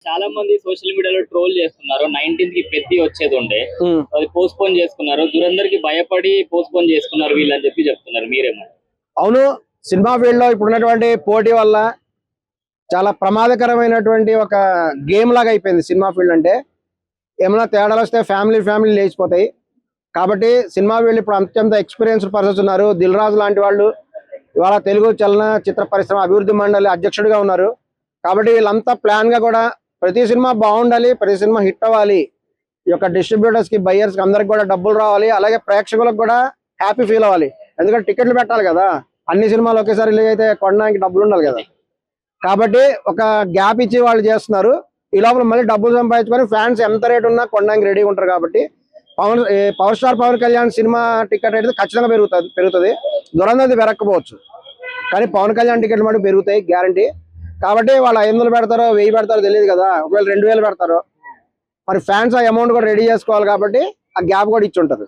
చాలా మంది సోషల్ మీడియాలో ట్రోల్ చేస్తున్నారు. 19th కి పెద్ద వచ్చేది ఉండే అది పోస్ట్ పోన్ చేసుకున్నారు. దురందర్ కి భయపడి పోస్ట్ పోన్ చేసుకున్నారు వీళ్ళు అని చెప్తున్నారు. మీరేమంటారు? అవును, సినిమా ఫీల్డ్ లో ఇప్పుడున్నటువంటి పోటీ వల్ల చాలా ప్రమాదకరమైనటువంటి ఒక గేమ్ లాగా అయిపోయింది సినిమా ఫీల్డ్ అంటే. ఏమైనా తేడాలు వస్తే ఫ్యామిలీ లేచిపోతాయి. కాబట్టి సినిమా ఫీల్డ్ ఇప్పుడు అత్యంత ఎక్స్పీరియన్స్డ్ పర్సన్స్ ఉన్నారు. దిల్ రాజు లాంటి వాళ్ళు ఇవాళ తెలుగు చలన చిత్ర పరిశ్రమ అభివృద్ధి మండలి అధ్యక్షుడిగా ఉన్నారు. కాబట్టి వీళ్ళంతా ప్లాన్ గా కూడా ప్రతి సినిమా బాగుండాలి, ప్రతి సినిమా హిట్ అవ్వాలి, ఈ యొక్క డిస్ట్రిబ్యూటర్స్ కి బయ్యర్స్ కి అందరికి కూడా డబ్బులు రావాలి, అలాగే ప్రేక్షకులకు కూడా హ్యాపీ ఫీల్ అవ్వాలి. ఎందుకంటే టికెట్లు పెట్టాలి కదా, అన్ని సినిమాలు ఒకేసారి రిలీజ్ అయితే కొనడానికి డబ్బులు ఉండాలి కదా. కాబట్టి ఒక గ్యాప్ ఇచ్చి వాళ్ళు చేస్తున్నారు. ఈ లోపల మళ్ళీ డబ్బులు సంపాదించుకొని ఫ్యాన్స్ ఎంత రేట్ ఉన్నా కొనడానికి రెడీగా ఉంటారు. కాబట్టి power star Pawan Kalyan cinema ticket rate ఖచ్చితంగా పెరుగుతుంది. దురందర్ పెరగకపోవచ్చు, కానీ పవన్ కళ్యాణ్ టికెట్లు మటుకు పెరుగుతాయి గ్యారంటీ. కాబట్టి వాళ్ళు 500 పెడతారో 1000 పెడతారో తెలియదు కదా, ఒకవేళ 2000 పెడతారో, మరి ఫ్యాన్స్ ఆ అమౌంట్ కూడా రెడీ చేసుకోవాలి. కాబట్టి ఆ గ్యాప్ కూడా ఇచ్చి ఉంటారు.